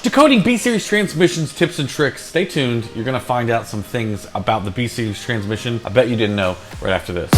Decoding B-Series transmissions, tips and tricks. Stay tuned. You're going to find out some things about the B-Series transmission I bet you didn't know right after this.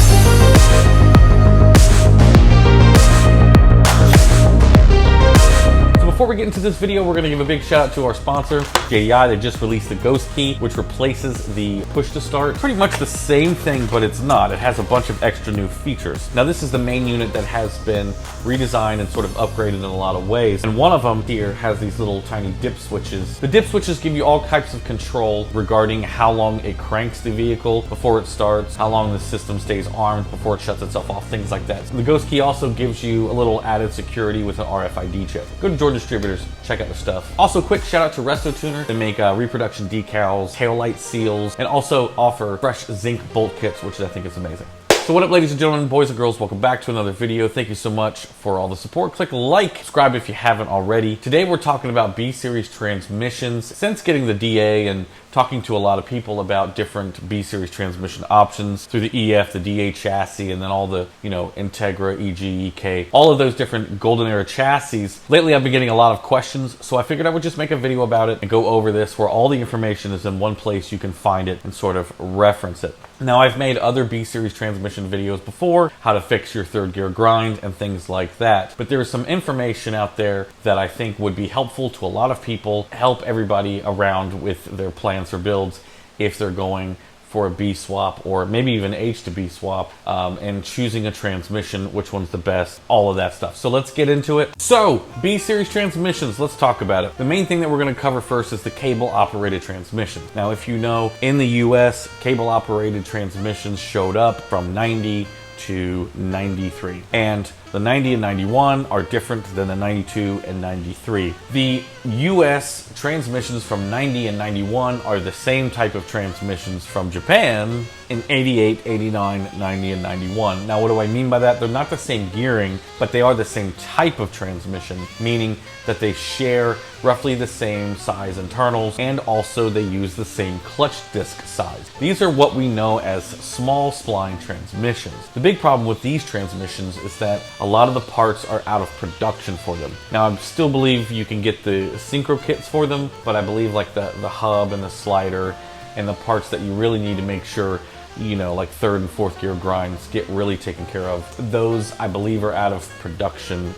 Before we get into this video, we're going to give a big shout out to our sponsor, JEI. They just released the Ghost Key, which replaces the push to start. Pretty much the same thing, but it's not. It has a bunch of extra new features. Now, this is the main unit that has been redesigned and sort of upgraded in a lot of ways. And one of them here has these little tiny dip switches. The dip switches give you all types of control regarding how long it cranks the vehicle before it starts, how long the system stays armed before it shuts itself off, things like that. So the Ghost Key also gives you a little added security with an RFID chip. Go to Georgia Distributors, check out their stuff. Also, quick shout out to Resto Tuner. They make reproduction decals, taillight seals, and also offer fresh zinc bolt kits, which I think is amazing. So what up, ladies and gentlemen, boys and girls, welcome back to another video. Thank you so much for all the support. Click like, subscribe if you haven't already. Today we're talking about B-Series transmissions. Since getting the DA and talking to a lot of people about different B-Series transmission options through the EF, the DA chassis, and then all the, Integra, EG, EK, all of those different golden era chassis. Lately I've been getting a lot of questions, so I figured I would just make a video about it and go over this where all the information is in one place. You can find it and sort of reference it. Now, I've made other B-Series transmission videos before, how to fix your third gear grind and things like that. But there's some information out there that I think would be helpful to a lot of people, help everybody around with their plans or builds if they're going for a B swap or maybe even H to B swap, and choosing a transmission, which one's the best, all of that stuff. So let's get into it. So B-Series transmissions, let's talk about it. The main thing that we're going to cover first is the cable operated transmission. Now, if you know, in the US, cable operated transmissions showed up from 90 to 93, and the 90 and 91 are different than the 92 and 93. The US transmissions from 90 and 91 are the same type of transmissions from Japan in 88, 89, 90, and 91. Now, what do I mean by that? They're not the same gearing, but they are the same type of transmission, meaning that they share roughly the same size internals, and also they use the same clutch disc size. These are what we know as small spline transmissions. The big problem with these transmissions is that a lot of the parts are out of production for them. Now, I still believe you can get the synchro kits for them, but I believe like the hub and the slider and the parts that you really need to make sure, like third and fourth gear grinds get really taken care of, those I believe are out of production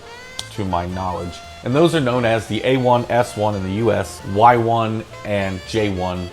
to my knowledge. And those are known as the A1, S1 in the US, Y1 and J1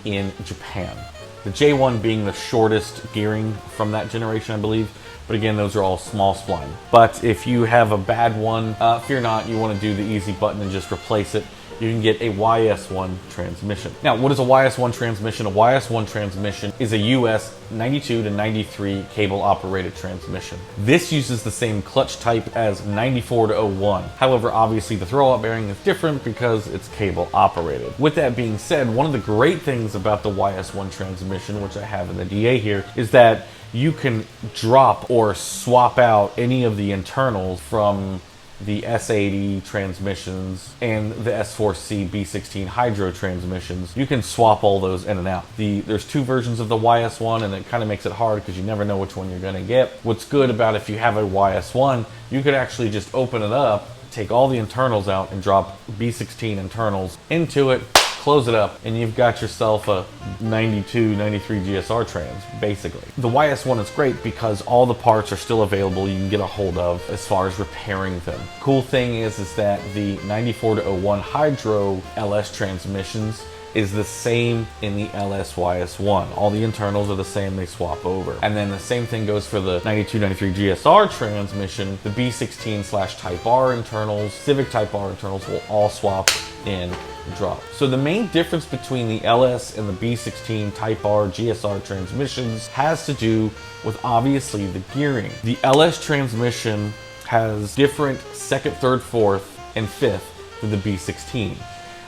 in Japan. The J1 being the shortest gearing from that generation, I believe. But again, those are all small spline. But if you have a bad one, fear not, you want to do the easy button and just replace it. You can get a Ys1 transmission. Now, what is a Ys1 transmission? A Ys1 transmission is a US 92 to 93 cable operated transmission. This uses the same clutch type as 94 to 01. However, obviously the throwout bearing is different because it's cable operated. With that being said, one of the great things about the Ys1 transmission, which I have in the DA here, is that you can drop or swap out any of the internals from the S80 transmissions and the S4C B16 hydro transmissions. You can swap all those in and out. There's two versions of the Ys1, and it kind of makes it hard because you never know which one you're going to get. What's good about if you have a Ys1, you could actually just open it up, take all the internals out, and drop B16 internals into it, close it up, and you've got yourself a 92, 93 GSR trans, basically. The Ys1 is great because all the parts are still available, you can get a hold of as far as repairing them. Cool thing is that the 94 to 01 hydro LS transmissions is the same in the LS Ys1. All the internals are the same, they swap over. And then the same thing goes for the 92, 93 GSR transmission. The B16 / Type R internals, Civic Type R internals will all swap in and drop. So the main difference between the LS and the B16 Type R GSR transmissions has to do with obviously the gearing. The LS transmission has different second, third, fourth, and fifth than the B16.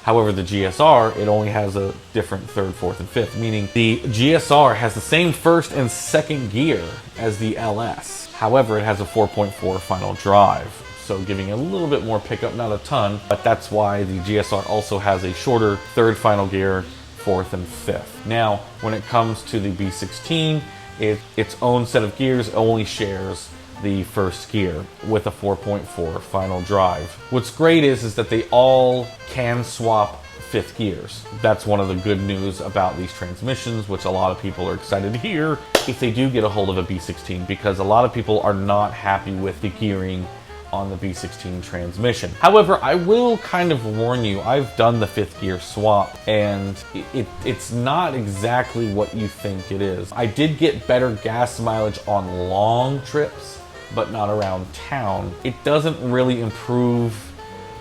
However, the GSR, it only has a different third, fourth, and fifth, meaning the GSR has the same first and second gear as the LS. However, it has a 4.4 final drive, so giving a little bit more pickup, not a ton, but that's why the GSR also has a shorter third final gear, fourth, and fifth. Now, when it comes to the B16, its own set of gears only shares the first gear with a 4.4 final drive. What's great is that they all can swap fifth gears. That's one of the good news about these transmissions, which a lot of people are excited to hear if they do get a hold of a B16, because a lot of people are not happy with the gearing on the B16 transmission. However, I will kind of warn you, I've done the fifth gear swap, and it's not exactly what you think it is. I did get better gas mileage on long trips, but not around town. It doesn't really improve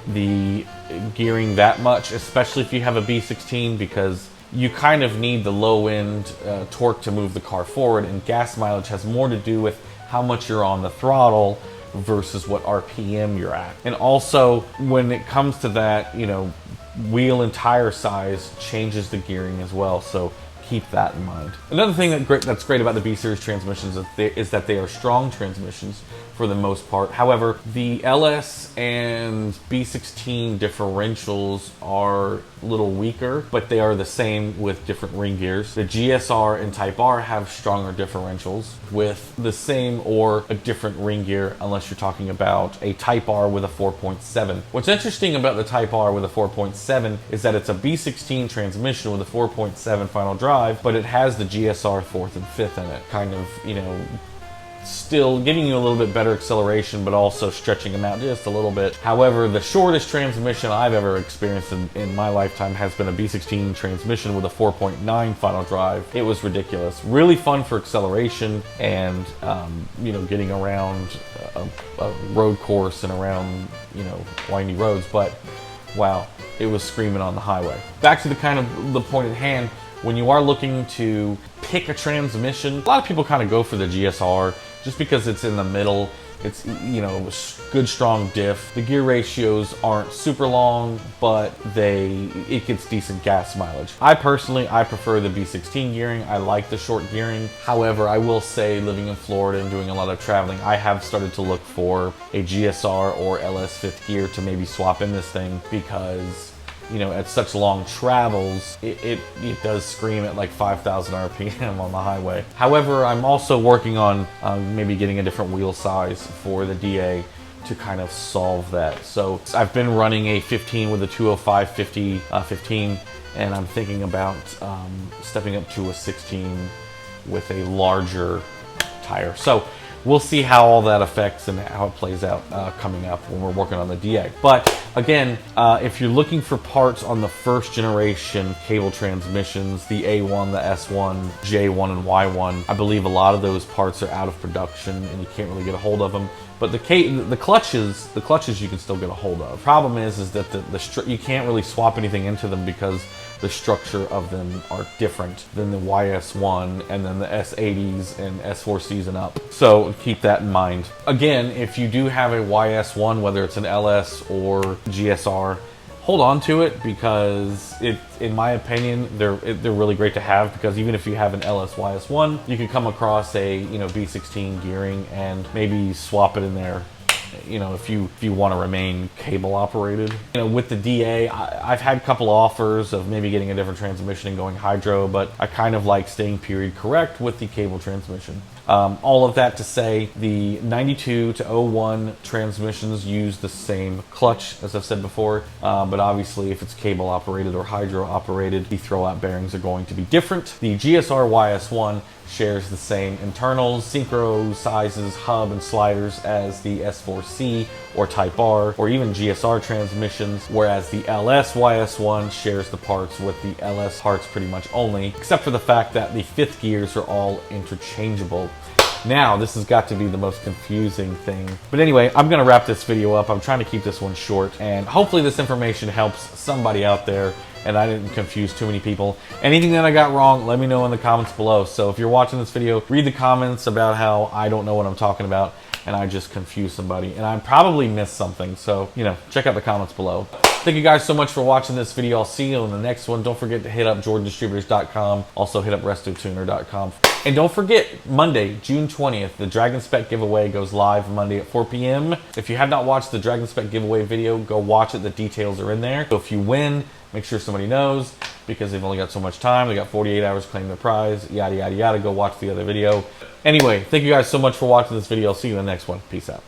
the gearing that much, especially if you have a B16, because you kind of need the low end torque to move the car forward, and gas mileage has more to do with how much you're on the throttle versus what RPM you're at. And also, when it comes to that, you know, wheel and tire size changes the gearing as well, so keep that in mind. Another thing that's great about the B-Series transmissions is that they are strong transmissions for the most part. However, the LS and B16 differentials are a little weaker, but they are the same with different ring gears. The GSR and Type R have stronger differentials with the same or a different ring gear, unless you're talking about a Type R with a 4.7. What's interesting about the Type R with a 4.7 is that it's a B16 transmission with a 4.7 final drive, but it has the GSR 4th and 5th in it, kind of, you know, still giving you a little bit better acceleration, but also stretching them out just a little bit. However, the shortest transmission I've ever experienced in my lifetime has been a B16 transmission with a 4.9 final drive. It was ridiculous. Really fun for acceleration and, you know, getting around a road course and around, you know, windy roads, but wow, it was screaming on the highway. Back to the kind of the point at hand. When you are looking to pick a transmission, a lot of people kind of go for the GSR just because it's in the middle. It's, you know, good strong diff. The gear ratios aren't super long, but it gets decent gas mileage. I prefer the B16 gearing. I like the short gearing. However, I will say, living in Florida and doing a lot of traveling, I have started to look for a GSR or LS fifth gear to maybe swap in this thing, because, you know, at such long travels, it does scream at like 5,000 RPM on the highway. However, I'm also working on maybe getting a different wheel size for the DA to kind of solve that. So I've been running a 15 with a 205/50 15, and I'm thinking about stepping up to a 16 with a larger tire. So we'll see how all that affects and how it plays out coming up when we're working on the DA. But again, if you're looking for parts on the first generation cable transmissions, the A1, the S1, J1, and Y1, I believe a lot of those parts are out of production and you can't really get a hold of them. But the clutches you can still get a hold of. Problem is that you can't really swap anything into them because the structure of them are different than the Ys1 and then the S80s and S4Cs and up. So keep that in mind. Again, if you do have a Ys1, whether it's an LS or GSR, hold on to it, because in my opinion, they're really great to have, because even if you have an LS Ys1, you could come across a, you know, B16 gearing and maybe swap it in there, you know, if you want to remain cable operated. You know, with the DA, I've had a couple offers of maybe getting a different transmission and going hydro, but I kind of like staying period correct with the cable transmission. All of that to say, the 92 to 01 transmissions use the same clutch, as I've said before, but obviously if it's cable operated or hydro operated, the throwout bearings are going to be different. The GSR Ys1 shares the same internals, synchro sizes, hub, and sliders as the S4C or Type R or even GSR transmissions, whereas the LS Ys1 shares the parts with the LS parts pretty much only, except for the fact that the fifth gears are all interchangeable. Now, this has got to be the most confusing thing. But anyway, I'm going to wrap this video up. I'm trying to keep this one short, and hopefully this information helps somebody out there and I didn't confuse too many people. Anything that I got wrong, let me know in the comments below. So if you're watching this video, read the comments about how I don't know what I'm talking about and I just confused somebody, and I probably missed something. So, you know, check out the comments below. Thank you guys so much for watching this video. I'll see you in the next one. Don't forget to hit up JordanDistributors.com. Also hit up RestoTuner.com. And don't forget, Monday, June 20th, the Dragon Spec giveaway goes live Monday at 4 p.m. If you have not watched the Dragon Spec giveaway video, go watch it. The details are in there. So if you win, make sure somebody knows, because they've only got so much time. They got 48 hours to claim their prize, yada, yada, yada. Go watch the other video. Anyway, thank you guys so much for watching this video. I'll see you in the next one. Peace out.